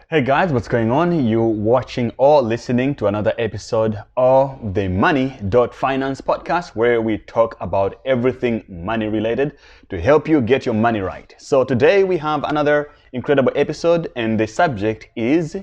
Hey guys, what's going on? You're watching or listening to another episode of the Money.Finance podcast, where we talk about everything money related to help you get your money right. So today we have another incredible episode, and the subject is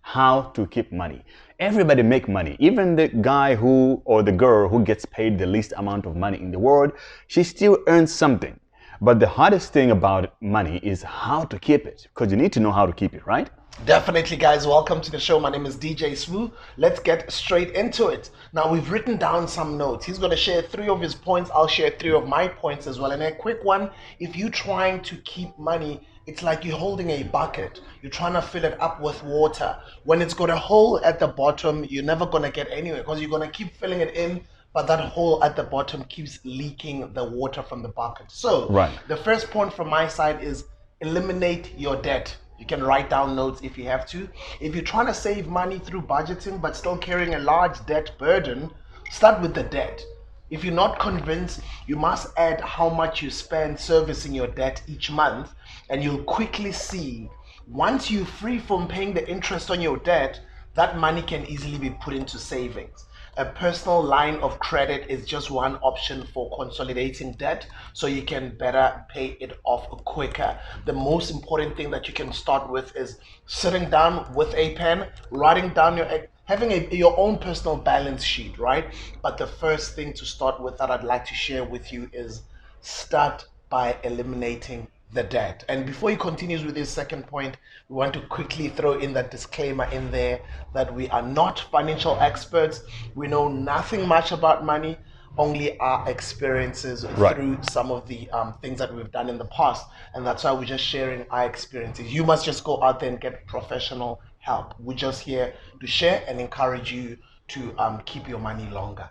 how to keep money. Everybody make money. Even the guy who or the girl who gets paid the least amount of money in the world, she still earns something. But the hardest thing about money is how to keep it, because you need to know how to keep it, right? Definitely, guys. Welcome to the show. My name is DJ Sbu. Let's get straight into it. Now, we've written down some notes. He's going to share 3 of his points. I'll share 3 of my points as well. And a quick one, if you're trying to keep money, it's like you're holding a bucket. You're trying to fill it up with water. When it's got a hole at the bottom, you're never going to get anywhere because you're going to keep filling it in, but that hole at the bottom keeps leaking the water from the bucket. So, The first point from my side is eliminate your debt. You can write down notes if you have to. If you're trying to save money through budgeting but still carrying a large debt burden, start with the debt. If you're not convinced, you must add how much you spend servicing your debt each month, and you'll quickly see once you're free from paying the interest on your debt, that money can easily be put into savings. A personal line of credit is just one option for consolidating debt so you can better pay it off quicker. The most important thing that you can start with is sitting down with a pen, writing down having your own personal balance sheet, right? But the first thing to start with that I'd like to share with you is start by eliminating the debt. And before he continues with his second point, we want to quickly throw in that disclaimer in there that we are not financial experts. We know nothing much about money, only our experiences through some of the things that we've done in the past. And that's why we're just sharing our experiences. You must just go out there and get professional help. We're just here to share and encourage you to keep your money longer.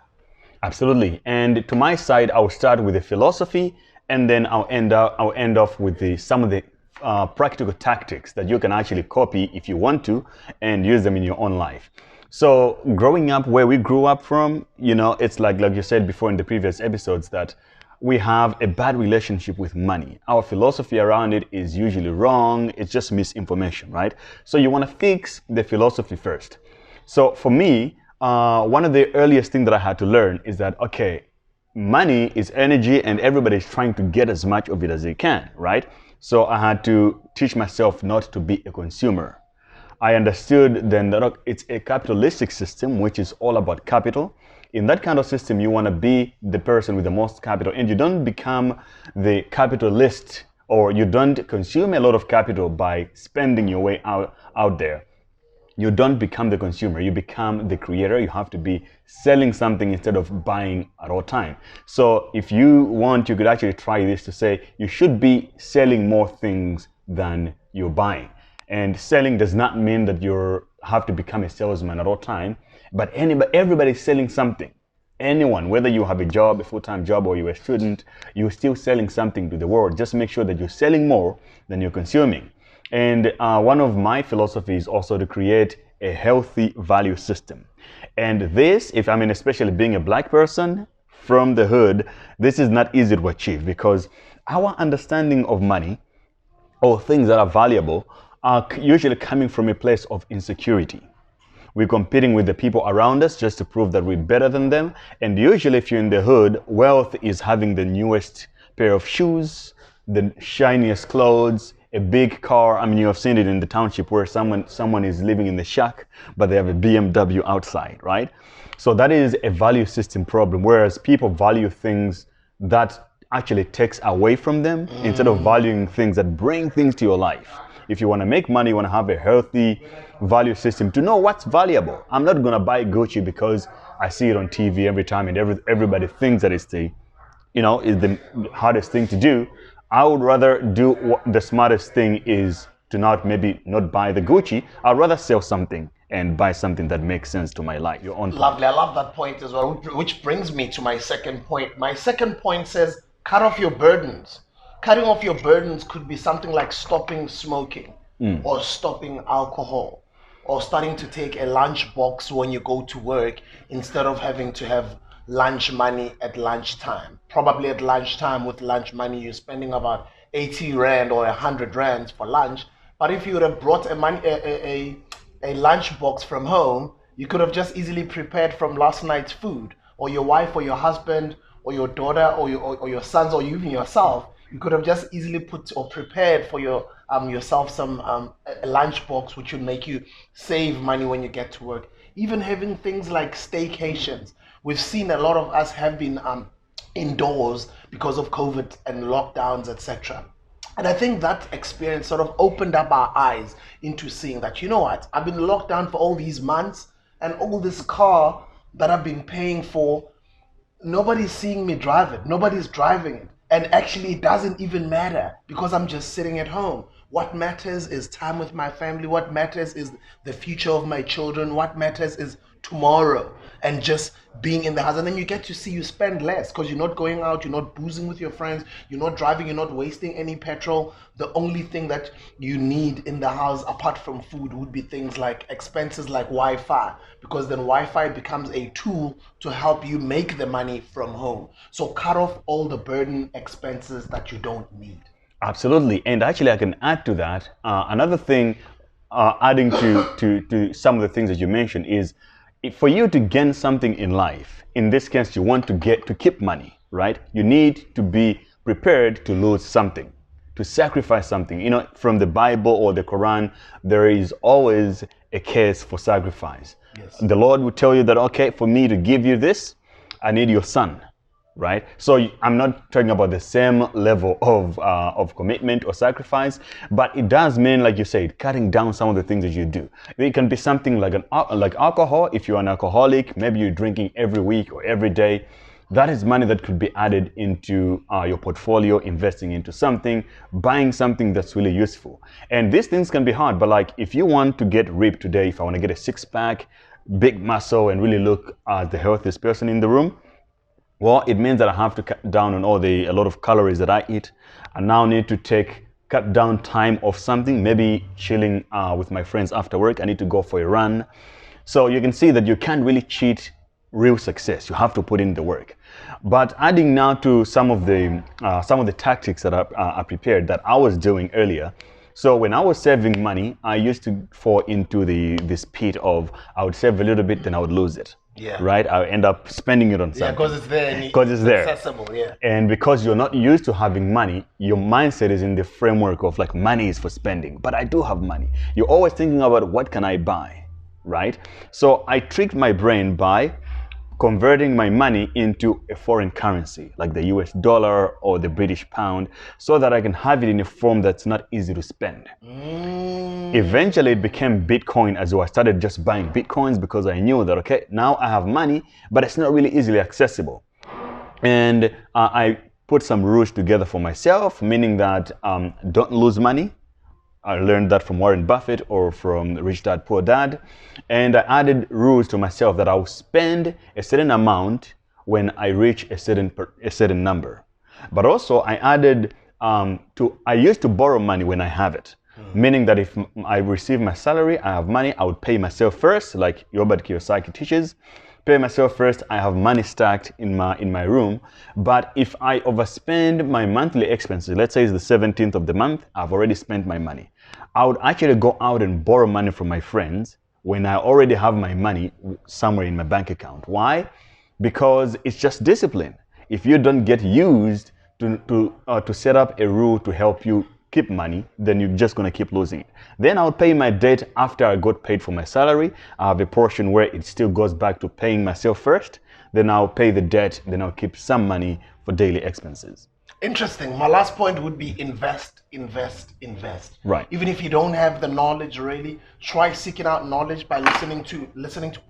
Absolutely. And to my side, I'll start with the philosophy, and then I'll end off with some of the practical tactics that you can actually copy if you want to and use them in your own life. So growing up where we grew up from, it's like you said before in the previous episodes, that we have a bad relationship with money. Our philosophy around it is usually wrong. It's just misinformation, right? So you want to fix the philosophy first. So for me, one of the earliest things that I had to learn is that, okay, money is energy and everybody's trying to get as much of it as they can, right? So I had to teach myself not to be a consumer. I understood then that it's a capitalistic system, which is all about capital. In that kind of system, you want to be the person with the most capital, and you don't become the capitalist, or you don't consume a lot of capital by spending your way out there. You don't become the consumer, you become the creator. You have to be selling something instead of buying at all time. So if you want, you could actually try this to say you should be selling more things than you're buying. And selling does not mean that you have to become a salesman at all time, but everybody's selling something. Anyone, whether you have a job, a full-time job, or you're a student, you're still selling something to the world. Just make sure that you're selling more than you're consuming. And one of my philosophies is also to create a healthy value system. And this, especially being a black person from the hood, this is not easy to achieve because our understanding of money or things that are valuable are usually coming from a place of insecurity. We're competing with the people around us just to prove that we're better than them. And usually if you're in the hood, wealth is having the newest pair of shoes, the shiniest clothes, a big car. You have seen it in the township where someone is living in the shack, but they have a BMW outside, right? So that is a value system problem, whereas people value things that actually takes away from them instead of valuing things that bring things to your life. If you want to make money, you want to have a healthy value system to know what's valuable. I'm not going to buy Gucci because I see it on TV every time and everybody thinks that it's the hardest thing to do. I would rather do what the smartest thing is to not buy the Gucci. I'd rather sell something and buy something that makes sense to my life. Your own point. Lovely. I love that point as well, which brings me to my second point. My second point says cut off your burdens. Cutting off your burdens could be something like stopping smoking or stopping alcohol or starting to take a lunch box when you go to work instead of having to have lunch money at lunchtime. Probably at lunchtime with lunch money, you're spending about 80 Rand or 100 Rands for lunch. But if you would have brought a lunch box from home, you could have just easily prepared from last night's food, or your wife, or your husband, or your daughter, or your sons, or even yourself. You could have just easily put or prepared for yourself some a lunch box, which would make you save money when you get to work. Even having things like staycations. We've seen a lot of us have been indoors because of COVID and lockdowns, etc. And I think that experience sort of opened up our eyes into seeing that, you know what, I've been locked down for all these months, and all this car that I've been paying for, nobody's seeing me drive it. Nobody's driving it. And actually, it doesn't even matter because I'm just sitting at home. What matters is time with my family. What matters is the future of my children. What matters is tomorrow and just being in the house. And then you get to see you spend less because you're not going out, you're not boozing with your friends, you're not driving, you're not wasting any petrol. The only thing that you need in the house apart from food would be things like expenses like Wi-Fi, because then Wi-Fi becomes a tool to help you make the money from home. So cut off all the burden expenses that you don't need. Absolutely. And actually, I can add to that. Another thing, adding to some of the things that you mentioned, is for you to gain something in life, in this case, you want to keep money, right? You need to be prepared to lose something, to sacrifice something. You know, from the Bible or the Quran, there is always a case for sacrifice. Yes. The Lord will tell you that, okay, for me to give you this, I need your son. Right? So I'm not talking about the same level of commitment or sacrifice, but it does mean, like you said, cutting down some of the things that you do. It can be something like like alcohol. If you're an alcoholic, maybe you're drinking every week or every day. That is money that could be added into your portfolio, investing into something, buying something that's really useful. And these things can be hard, but like if you want to get ripped today, if I want to get a six-pack, big muscle, and really look as the healthiest person in the room, well, it means that I have to cut down on a lot of calories that I eat. I now need to cut down time of something, maybe chilling with my friends after work. I need to go for a run. So you can see that you can't really cheat real success. You have to put in the work. But adding now to some of the tactics that I prepared that I was doing earlier. So when I was saving money, I used to fall into this pit of I would save a little bit, then I would lose it. Yeah. Right? I end up spending it on something. Yeah, because it's there. Because it's there. Accessible, yeah. And because you're not used to having money, your mindset is in the framework of like money is for spending. But I do have money. You're always thinking about what can I buy, right? So I tricked my brain by converting my money into a foreign currency, like the US dollar or the British pound, so that I can have it in a form that's not easy to spend. Eventually, it became Bitcoin as well. I started just buying Bitcoins because I knew that, okay, now I have money, but it's not really easily accessible. And I put some rules together for myself, meaning that don't lose money. I learned that from Warren Buffett or from Rich Dad, Poor Dad. And I added rules to myself that I will spend a certain amount when I reach a certain number. But also I added I used to borrow money when I have it. Meaning that if I receive my salary, I have money, I would pay myself first, like Robert Kiyosaki teaches. Pay myself first, I have money stacked in my room. But if I overspend my monthly expenses, let's say it's the 17th of the month, I've already spent my money. I would actually go out and borrow money from my friends when I already have my money somewhere in my bank account. Why? Because it's just discipline. If you don't get used to set up a rule to help you keep money, then you're just going to keep losing it. Then I'll pay my debt after I got paid for my salary. I have a portion where it still goes back to paying myself first. Then I'll pay the debt. Then I'll keep some money for daily expenses. Interesting. My last point would be invest, invest, invest. Right. Even if you don't have the knowledge really, try seeking out knowledge by listening to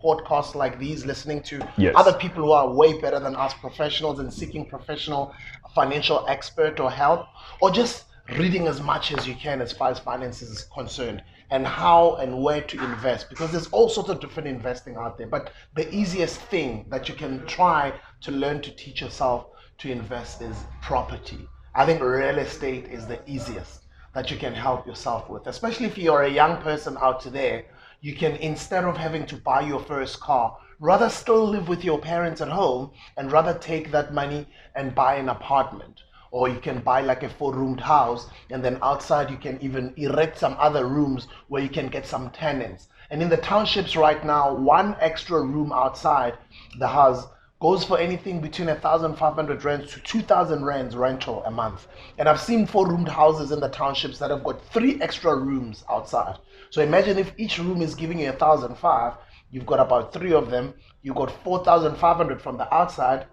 podcasts like these, listening to other people who are way better than us, professionals, and seeking professional financial expert or help, or just reading as much as you can as far as finance is concerned, and how and where to invest, because there's all sorts of different investing out there. But the easiest thing that you can try to learn to teach yourself to invest is property. I think real estate is the easiest that you can help yourself with, especially if you're a young person out there. You can, instead of having to buy your first car, rather still live with your parents at home and rather take that money and buy an apartment, or you can buy like a 4-roomed house, and then outside you can even erect some other rooms where you can get some tenants. And in the townships right now, one extra room outside the house goes for anything between 1,500 rands to 2,000 rands rental a month. And I've seen 4-roomed houses in the townships that have got 3 extra rooms outside. So imagine if each room is giving you 1,500, you've got about 3 of them, you've got 4,500 from the outside,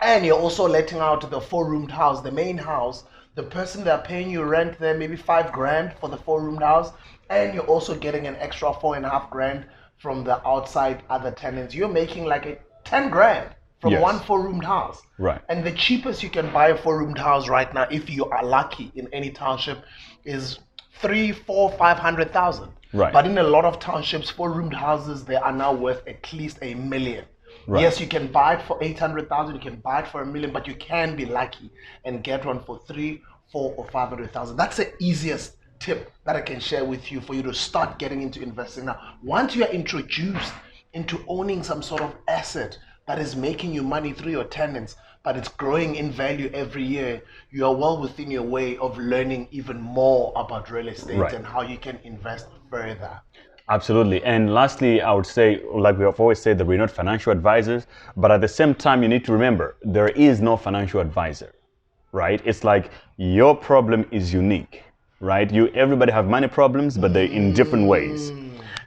and you're also letting out the 4-roomed house, the main house. The person they're paying you rent there, maybe 5 grand for the 4-roomed house, and you're also getting an extra 4.5 grand from the outside other tenants. You're making like a 10 grand from one 4-roomed house. Right. And the cheapest you can buy a 4-roomed house right now, if you are lucky in any township, is 3, 4, 500,000. Right. But in a lot of townships, 4-roomed houses, they are now worth at least $1 million. Right. Yes, you can buy it for 800,000, you can buy it for $1 million, but you can be lucky and get one for 3, 4, or 500,000. That's the easiest tip that I can share with you for you to start getting into investing. Now, once you are introduced into owning some sort of asset that is making you money through your tenants, but it's growing in value every year, you are well within your way of learning even more about real estate and how you can invest further. Absolutely. And lastly, I would say, like we have always said, that we're not financial advisors, but at the same time, you need to remember, there is no financial advisor, right? It's like your problem is unique, right? Everybody have money problems, but they're in different ways.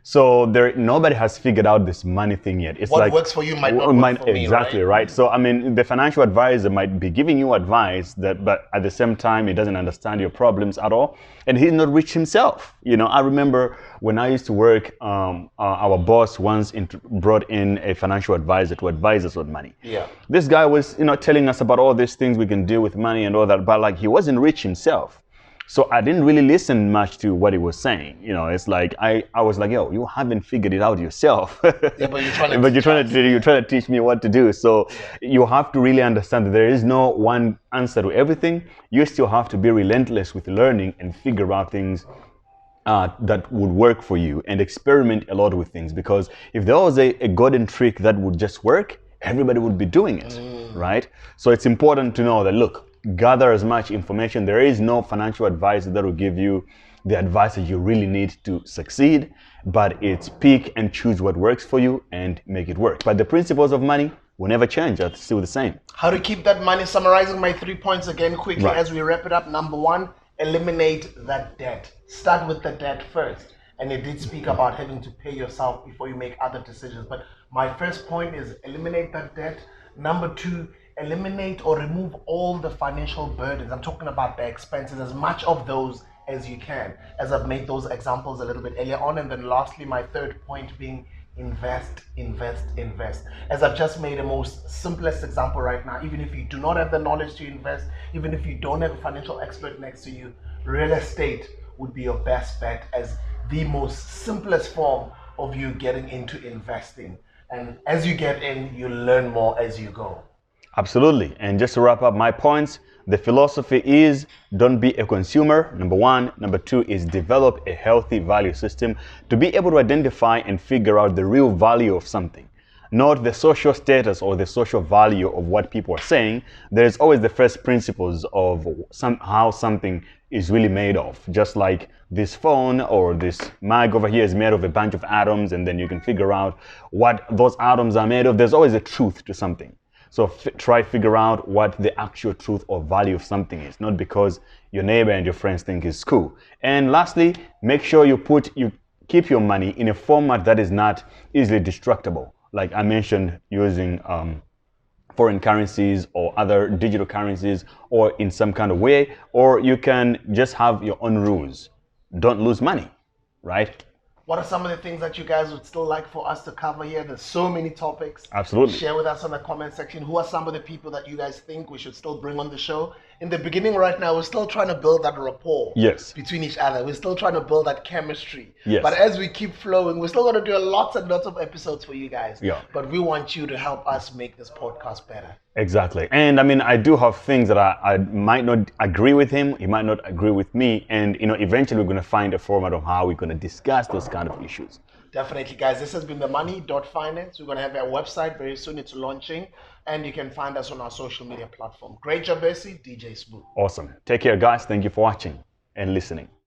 So nobody has figured out this money thing yet. It's what like works for you might not work for me, exactly, right? So I mean, the financial advisor might be giving you advice but at the same time, he doesn't understand your problems at all, and he's not rich himself. I remember when I used to work, our boss once brought in a financial advisor to advise us on money. Yeah. This guy was, telling us about all these things we can do with money and all that, but like he wasn't rich himself. So I didn't really listen much to what he was saying. It's like I was like, yo, you haven't figured it out yourself. Yeah, but you're trying to teach me what to do. So you have to really understand that there is no one answer to everything. You still have to be relentless with learning and figure out things that would work for you and experiment a lot with things. Because if there was a golden trick that would just work, everybody would be doing it, right? So it's important to know that, look, gather as much information. There is no financial advisor that will give you the advice that you really need to succeed, but it's pick and choose what works for you and make it work. But the principles of money will never change. They're still the same. How to keep that money? Summarizing my 3 points again quickly as we wrap it up. Number 1, eliminate that debt. Start with the debt first. And it did speak about having to pay yourself before you make other decisions. But my first point is eliminate that debt. Number 2, eliminate or remove all the financial burdens. I'm talking about the expenses, as much of those as you can, as I've made those examples a little bit earlier on. And then lastly, my third point being invest, invest, invest. As I've just made a most simplest example right now, even if you do not have the knowledge to invest, even if you don't have a financial expert next to you, real estate would be your best bet as the most simplest form of you getting into investing. And as you get in, you learn more as you go. Absolutely. And just to wrap up my points, the philosophy is don't be a consumer, number 1. Number 2 is develop a healthy value system to be able to identify and figure out the real value of something, not the social status or the social value of what people are saying. There's always the first principles of how something is really made of. Just like this phone or this mag over here is made of a bunch of atoms, and then you can figure out what those atoms are made of. There's always a truth to something. So try figure out what the actual truth or value of something is, not because your neighbor and your friends think it's cool. And lastly, make sure you keep your money in a format that is not easily destructible. Like I mentioned, using foreign currencies or other digital currencies, or in some kind of way, or you can just have your own rules. Don't lose money, right? What are some of the things that you guys would still like for us to cover here? There's so many topics. Absolutely. Share with us in the comment section. Who are some of the people that you guys think we should still bring on the show? In the beginning right now, we're still trying to build that rapport between each other. We're still trying to build that chemistry. Yes. But as we keep flowing, we're still going to do lots and lots of episodes for you guys. Yeah. But we want you to help us make this podcast better. Exactly. And I mean, I do have things that I might not agree with him. He might not agree with me. And, eventually we're going to find a format of how we're going to discuss those kind of issues. Definitely, guys. This has been the Money.Finance. We're going to have our website very soon. It's launching, and you can find us on our social media platform. Great Jabesi, DJ Sbu. Awesome. Take care, guys. Thank you for watching and listening.